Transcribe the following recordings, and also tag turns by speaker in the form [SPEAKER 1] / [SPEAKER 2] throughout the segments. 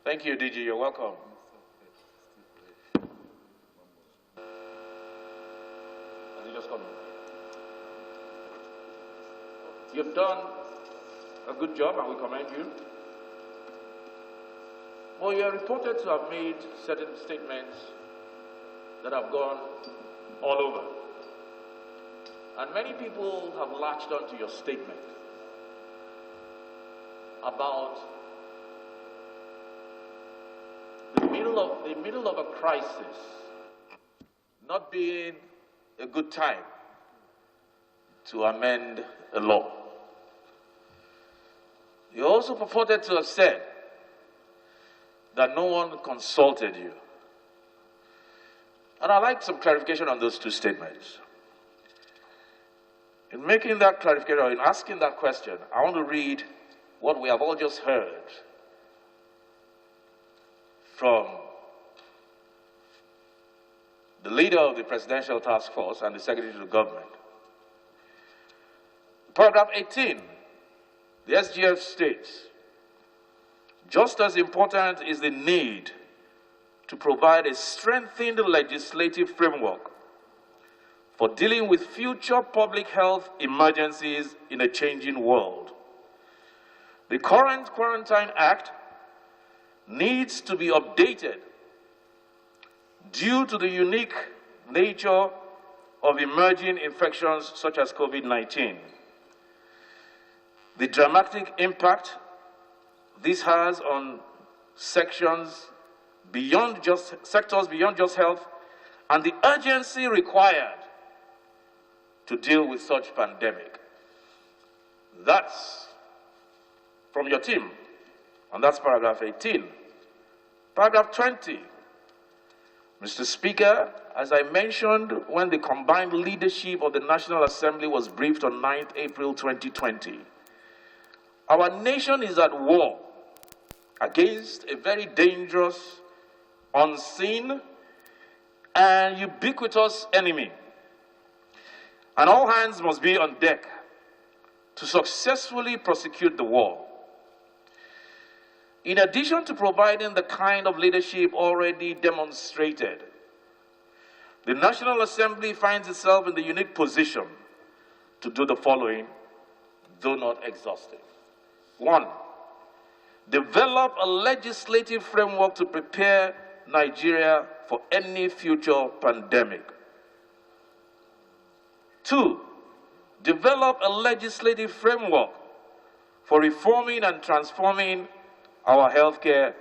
[SPEAKER 1] Thank you, DG. You're welcome. You've done a good job, and we commend you. Well, you are reported to have made certain statements that have gone all over. And many people have latched onto your statement about the middle of a crisis not being a good time to amend a law. You also purported to have said that no one consulted you. And I'd like some clarification on those two statements. In making that clarification, or in asking that question, I want to read what we have all just heard from the leader of the Presidential Task Force and the Secretary to the Government. Paragraph 18, the SGF states, just as important is the need to provide a strengthened legislative framework for dealing with future public health emergencies in a changing world. The current Quarantine Act needs to be updated due to the unique nature of emerging infections such as COVID-19. The dramatic impact this has on sectors beyond just health, and the urgency required to deal with such pandemic. That's from your team, and that's paragraph 18. Paragraph 20. Mr. Speaker, as I mentioned when the combined leadership of the National Assembly was briefed on 9th April 2020, our nation is at war against a very dangerous, unseen, and ubiquitous enemy. And all hands must be on deck to successfully prosecute the war. In addition to providing the kind of leadership already demonstrated, the National Assembly finds itself in the unique position to do the following, though not exhaustive. 1, develop a legislative framework to prepare Nigeria for any future pandemic. 2, develop a legislative framework for reforming and transforming our healthcare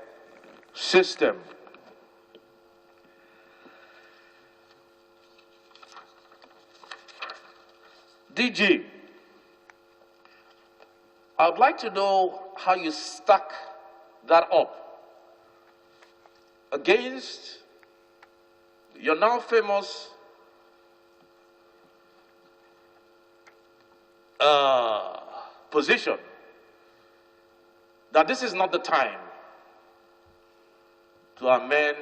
[SPEAKER 1] system. DG, I would like to know how you stack that up against your now famous position that this is not the time to amend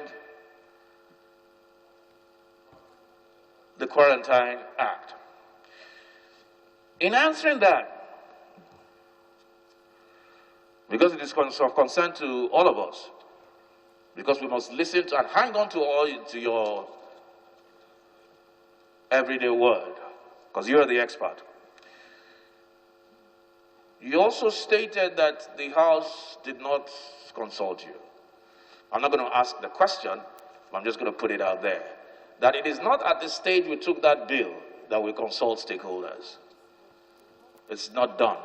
[SPEAKER 1] the Quarantine Act. In answering that, because it is of concern to all of us, because we must listen to and hang on to your everyday word, because you are the expert. You also stated that the House did not consult you. I'm not going to ask the question, but I'm just going to put it out there, that it is not at the stage we took that bill that we consult stakeholders. It's not done.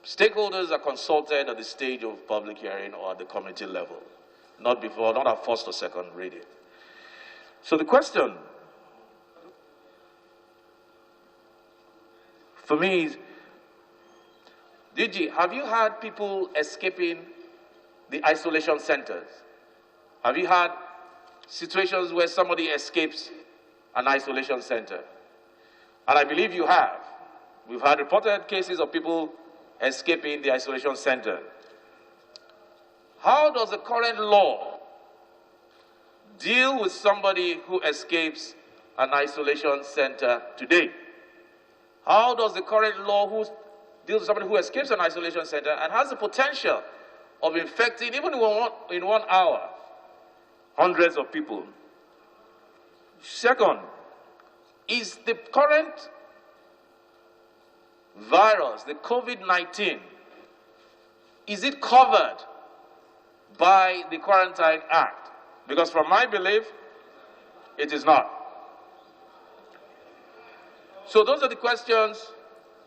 [SPEAKER 1] Stakeholders are consulted at the stage of public hearing or at the committee level, not before, not at first or second reading. So the question for me is, DG, have you had people escaping the isolation centers? Have you had situations where somebody escapes an isolation center? And I believe you have. We've had reported cases of people escaping the isolation center. How does the current law deal with somebody who escapes an isolation center today? How does the current law deal with somebody who escapes an isolation center and has the potential of infecting, even in 1 hour, hundreds of people? Second, is the current virus, the COVID-19, is it covered by the Quarantine Act? Because from my belief, it is not. So those are the questions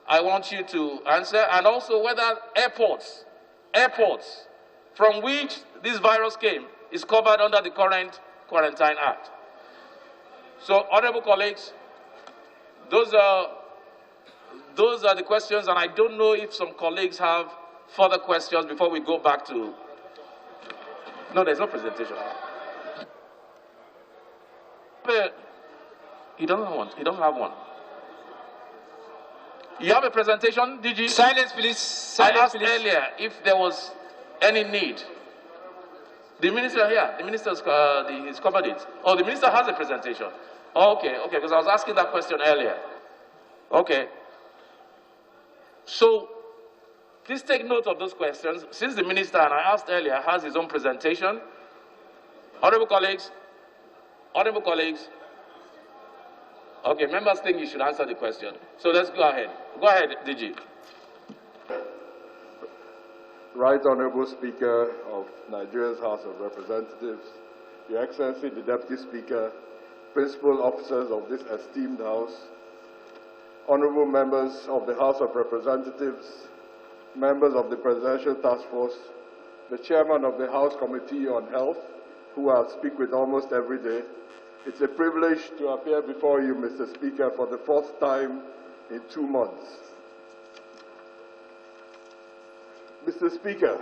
[SPEAKER 1] I want you to answer, and also whether airports from which this virus came is covered under the current Quarantine Act. So, honorable colleagues, those are the questions, and I don't know if some colleagues have further questions before we go back to... No, there's no presentation. He doesn't have one. You have a presentation, DG?
[SPEAKER 2] Silence, please. Silence,
[SPEAKER 1] I asked
[SPEAKER 2] please.
[SPEAKER 1] earlier if there was any need. The minister here, the minister's he's covered it. Oh, the minister has a presentation. Oh, okay, because I was asking that question earlier. Okay. So, please take note of those questions. Since the minister, and I asked earlier, has his own presentation, honorable colleagues, okay, members think you should answer the question. So let's go ahead. Go ahead, DG.
[SPEAKER 3] Right Honorable Speaker of Nigeria's House of Representatives, Your Excellency the Deputy Speaker, principal officers of this esteemed House, honorable members of the House of Representatives, members of the Presidential Task Force, the chairman of the House Committee on Health, who I speak with almost every day. It's a privilege to appear before you, Mr. Speaker, for the fourth time in 2 months. Mr. Speaker,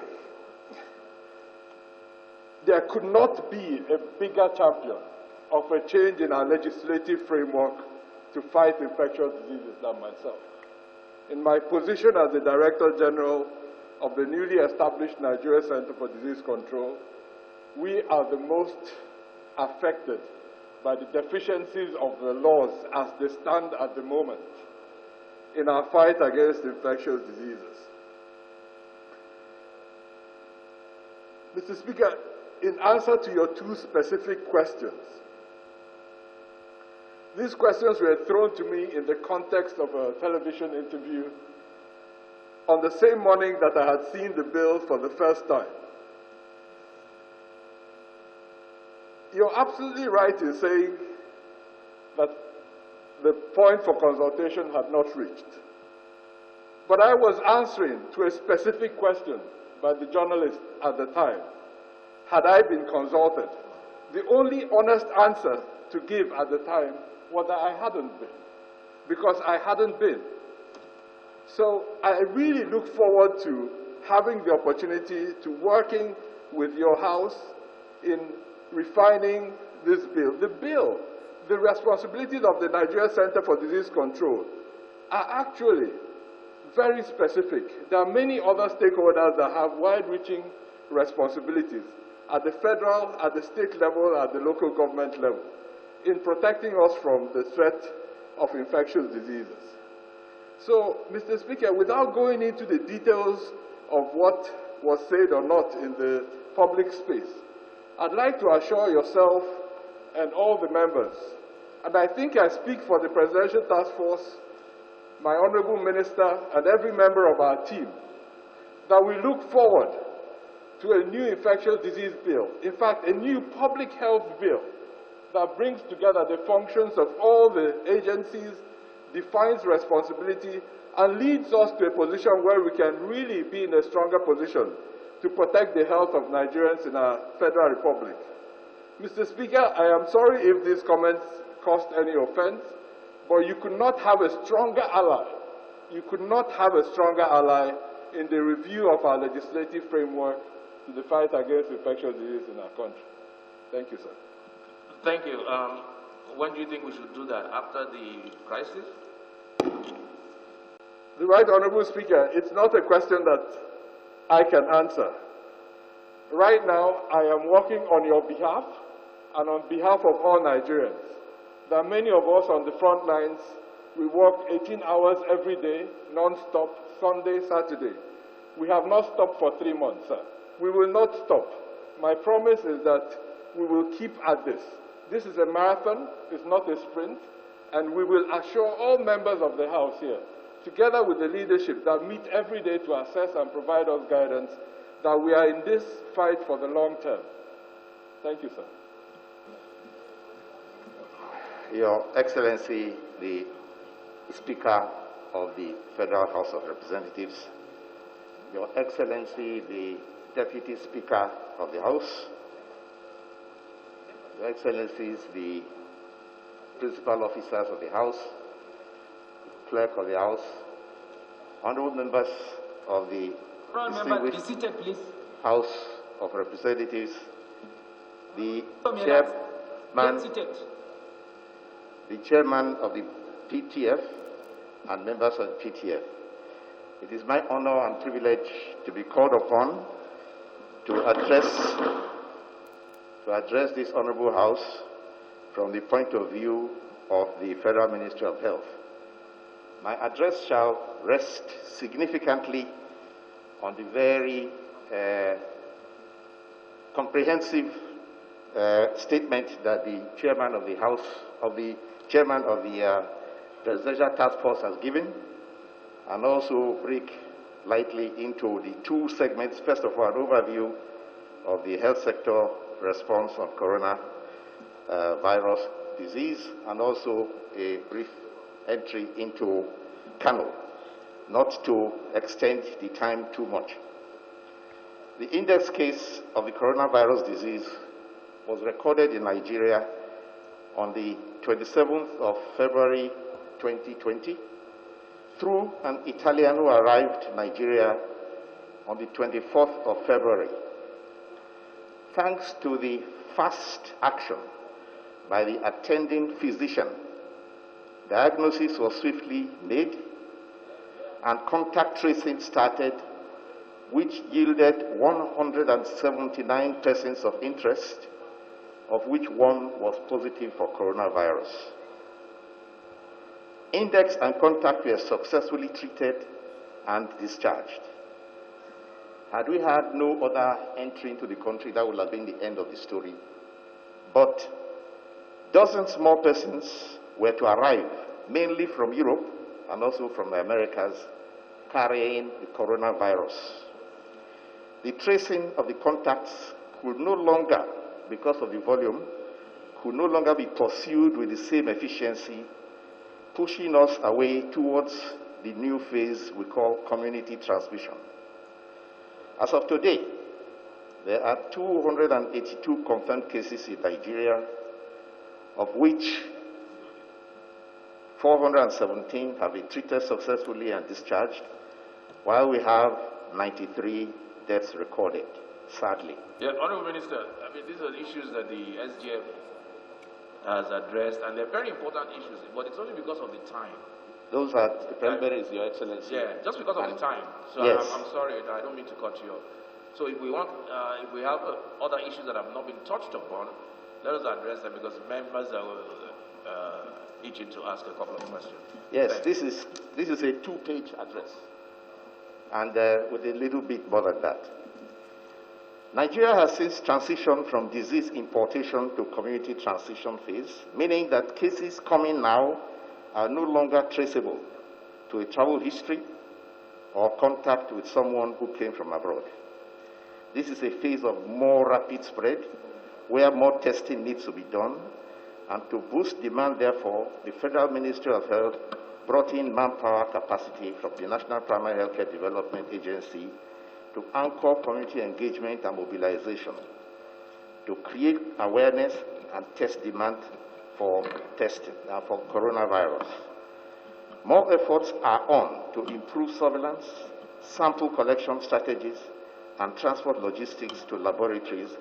[SPEAKER 3] there could not be a bigger champion of a change in our legislative framework to fight infectious diseases than myself. In my position as the Director General of the newly established Nigeria Center for Disease Control, we are the most affected by the deficiencies of the laws as they stand at the moment in our fight against infectious diseases. Mr. Speaker, in answer to your 2 specific questions, these questions were thrown to me in the context of a television interview on the same morning that I had seen the bill for the first time. You're absolutely right in saying that the point for consultation had not reached. But I was answering to a specific question by the journalist at the time. Had I been consulted? The only honest answer to give at the time was that I hadn't been, because I hadn't been. So I really look forward to having the opportunity to working with your House in refining this bill. The responsibilities of the Nigeria Center for Disease Control are actually very specific. There are many other stakeholders that have wide-reaching responsibilities at the federal, at the state level, at the local government level, in protecting us from the threat of infectious diseases. So, Mr. Speaker, without going into the details of what was said or not in the public space, I'd like to assure yourself and all the members, and I think I speak for the Presidential Task Force, my Honorable Minister, and every member of our team, that we look forward to a new infectious disease bill, in fact, a new public health bill that brings together the functions of all the agencies, defines responsibility, and leads us to a position where we can really be in a stronger position to protect the health of Nigerians in our Federal Republic. Mr. Speaker, I am sorry if these comments caused any offense, but you could not have a stronger ally. You could not have a stronger ally in the review of our legislative framework to the fight against infectious disease in our country. Thank you, sir.
[SPEAKER 1] Thank you. When do you think we should do that? After the crisis?
[SPEAKER 3] The Right Honorable Speaker, it's not a question that I can answer. Right now, I am working on your behalf and on behalf of all Nigerians. There are many of us on the front lines. We work 18 hours every day, non-stop, Sunday, Saturday. We have not stopped for 3 months, sir. we will not stop. My promise is that we will keep at this. This is a marathon, it's not a sprint, and we will assure all members of the House here, together with the leadership that meet every day to assess and provide us guidance, that we are in this fight for the long term. Thank you, sir.
[SPEAKER 2] Your Excellency, the Speaker of the Federal House of Representatives, Your Excellency, the Deputy Speaker of the House, Your Excellencies, the Principal Officers of the House, the Clerk of the House, honorable members of the distinguished
[SPEAKER 4] seated, please.
[SPEAKER 2] House of Representatives, the chairman of the PTF and members of the PTF. It is my honor and privilege to be called upon to address this honorable House from the point of view of the Federal Ministry of Health. My address shall rest significantly on the very comprehensive statement that the chairman of the House, chairman of the Presidential Task Force has given, and also break lightly into the two segments. First of all, an overview of the health sector response on coronavirus disease, and also a brief entry into Kano, not to extend the time too much. The index case of the coronavirus disease was recorded in Nigeria on the 27th of February 2020 through an Italian who arrived in Nigeria on the 24th of February. Thanks to the fast action by the attending physician, diagnosis was swiftly made and contact tracing started, which yielded 179 persons of interest, of which one was positive for coronavirus. Index and contact were successfully treated and discharged. Had we had no other entry into the country, that would have been the end of the story. But dozens more persons were to arrive, mainly from Europe and also from the Americas, carrying the coronavirus. The tracing of the contacts could no longer, because of the volume, could no longer be pursued with the same efficiency, pushing us away towards the new phase we call community transmission. As of today, there are 282 confirmed cases in Nigeria, of which 417 have been treated successfully and discharged, while we have 93 deaths recorded, sadly.
[SPEAKER 1] Yeah, Honorable Minister, I mean, these are issues that the SGF has addressed, and they're very important issues, but it's only because of the time.
[SPEAKER 2] Those are the primaries, Your Excellency.
[SPEAKER 1] Yeah, just because of the time. So
[SPEAKER 2] yes.
[SPEAKER 1] I'm sorry, I don't mean to cut you off. So if we want, if we have other issues that have not been touched upon, let us address them, because members are itching to ask a couple of questions.
[SPEAKER 2] Yes, this is a two-page address, and with a little bit more than that. Nigeria has since transitioned from disease importation to community transition phase, meaning that cases coming now are no longer traceable to a travel history or contact with someone who came from abroad. This is a phase of more rapid spread, where more testing needs to be done, and to boost demand, therefore, the Federal Ministry of Health brought in manpower capacity from the National Primary Healthcare Development Agency to anchor community engagement and mobilization, to create awareness and test demand for testing for coronavirus. More efforts are on to improve surveillance, sample collection strategies, and transport logistics to laboratories,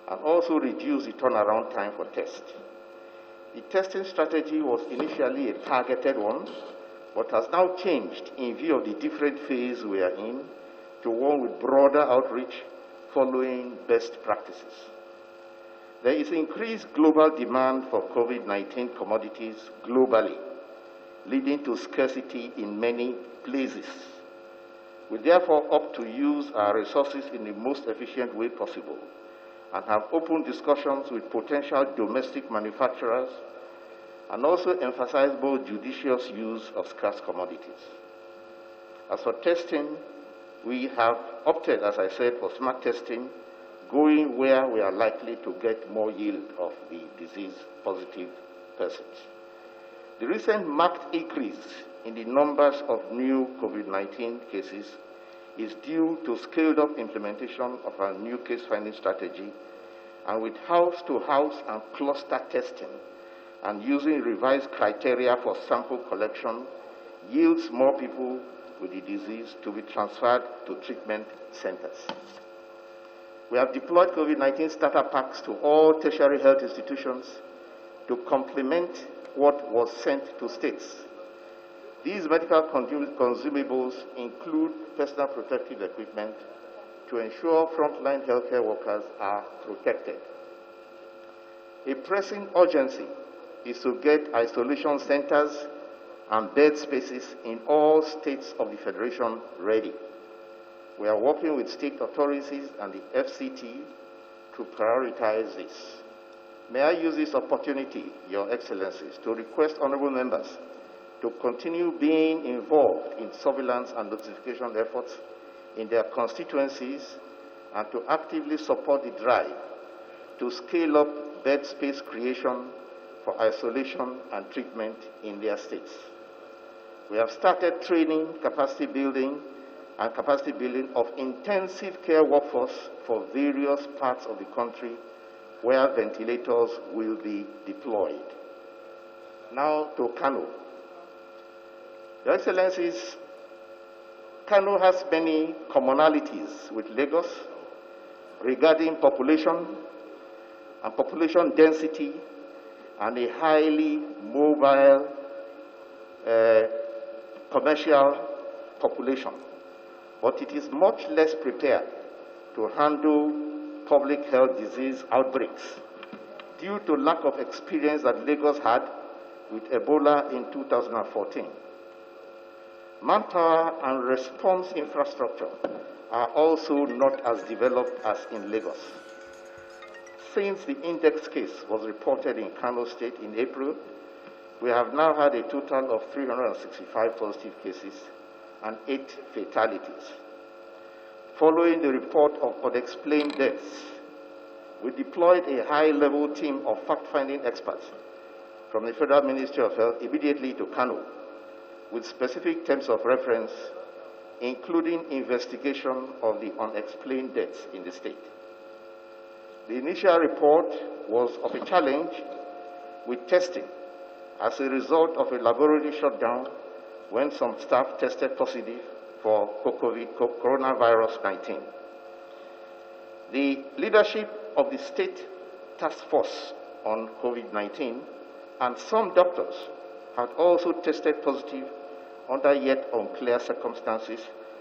[SPEAKER 2] and also reduce the turnaround time for tests. The testing strategy was initially a targeted one, but has now changed in view of the different phase we are in to one with broader outreach following best practices. There is increased global demand for COVID-19 commodities globally, leading to scarcity in many places. We therefore opt to use our resources in the most efficient way possible and have open discussions with potential domestic manufacturers and also emphasize both judicious use of scarce commodities. As for testing, we have opted, as I said, for smart testing, going where we are likely to get more yield of the disease-positive persons. The recent marked increase in the numbers of new COVID-19 cases is due to scaled-up implementation of our new case-finding strategy, and with house-to-house and cluster testing and using revised criteria for sample collection, yields more people with the disease to be transferred to treatment centers. We have deployed COVID-19 starter packs to all tertiary health institutions to complement what was sent to states. These medical consumables include personal protective equipment to ensure frontline healthcare workers are protected. A pressing urgency is to get isolation centers and bed spaces in all states of the Federation ready. We are working with state authorities and the FCT to prioritize this. May I use this opportunity, Your Excellencies, to request honorable members to continue being involved in surveillance and notification efforts in their constituencies and to actively support the drive to scale up bed space creation for isolation and treatment in their states. We have started training, capacity building of intensive care workforce for various parts of the country where ventilators will be deployed. Now to Kano. Your Excellencies, Kano has many commonalities with Lagos regarding population and population density and a highly mobile commercial population, but it is much less prepared to handle public health disease outbreaks due to lack of experience that Lagos had with Ebola in 2014. Manpower and response infrastructure are also not as developed as in Lagos. Since the index case was reported in Kano State in April, we have now had a total of 365 positive cases and 8 fatalities. Following the report of unexplained deaths, we deployed a high-level team of fact-finding experts from the Federal Ministry of Health immediately to Kano, with specific terms of reference, including investigation of the unexplained deaths in the state. The initial report was of a challenge with testing as a result of a laboratory shutdown when some staff tested positive for coronavirus 19. The leadership of the state task force on COVID-19 and some doctors had also tested positive under yet unclear circumstances,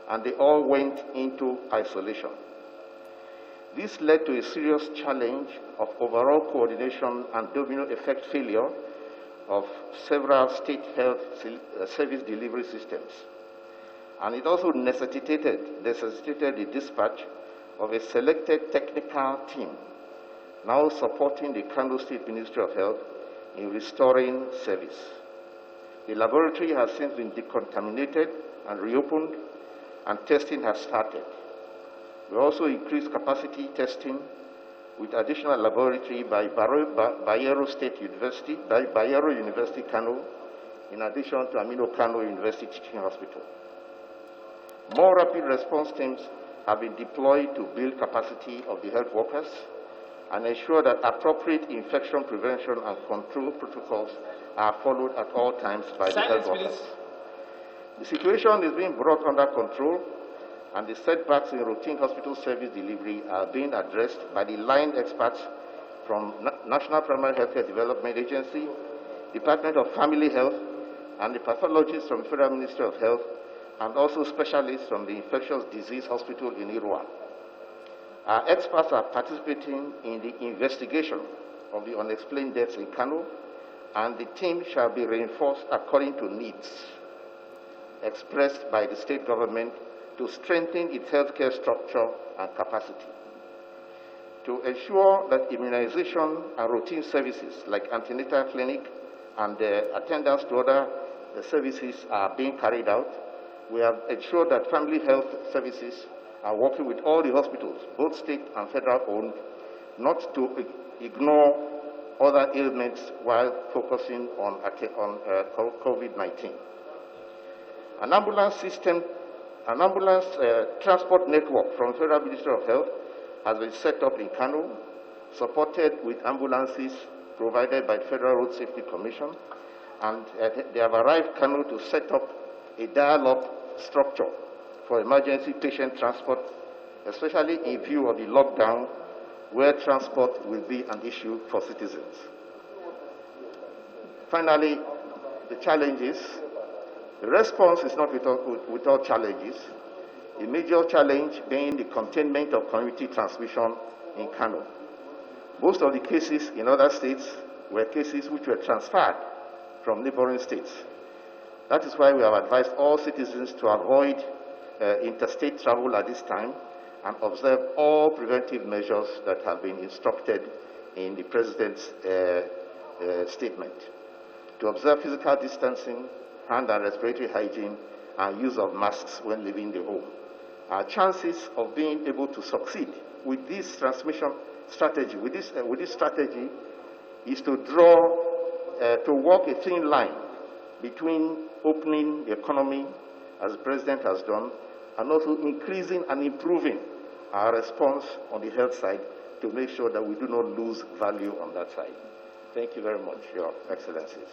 [SPEAKER 2] and they all went into isolation. This led to a serious challenge of overall coordination and domino effect failure of several state health service delivery systems. And it also necessitated the dispatch of a selected technical team now supporting the Kano State Ministry of Health in restoring service. The laboratory has since been decontaminated and reopened, and testing has started. We also increased capacity testing with additional laboratory by Bayero University Kano, in addition to Aminu Kano University Teaching Hospital. More rapid response teams have been deployed to build capacity of the health workers and ensure that appropriate infection prevention and control protocols are followed at all times by the health workers. The situation is being brought under control, and the setbacks in routine hospital service delivery are being addressed by the line experts from National Primary Healthcare Development Agency, Department of Family Health, and the pathologists from the Federal Ministry of Health, and also specialists from the Infectious Disease Hospital in Irua. Our experts are participating in the investigation of the unexplained deaths in Kano, and the team shall be reinforced according to needs expressed by the state government to strengthen its healthcare structure and capacity, to ensure that immunization and routine services like antenatal clinic and attendance to other services are being carried out. We have ensured that family health services are working with all the hospitals, both state and federal owned, not to ignore other ailments while focusing on COVID-19. An ambulance transport network from the Federal Ministry of Health has been set up in Kano, supported with ambulances provided by the Federal Road Safety Commission, and they have arrived Kano to set up a dial-up structure for emergency patient transport, especially in view of the lockdown, where transport will be an issue for citizens. Finally, the challenges. The response is not without challenges. A major challenge being the containment of community transmission in Kano. Most of the cases in other states were cases which were transferred from neighboring states. That is why we have advised all citizens to avoid interstate travel at this time and observe all preventive measures that have been instructed in the President's statement. To observe physical distancing, hand and respiratory hygiene, and use of masks when leaving the home. Our chances of being able to succeed with this transmission strategy, with this strategy, is to walk a thin line between opening the economy, as the President has done, and also increasing and improving our response on the health side to make sure that we do not lose value on that side. Thank you very much, Your Excellencies.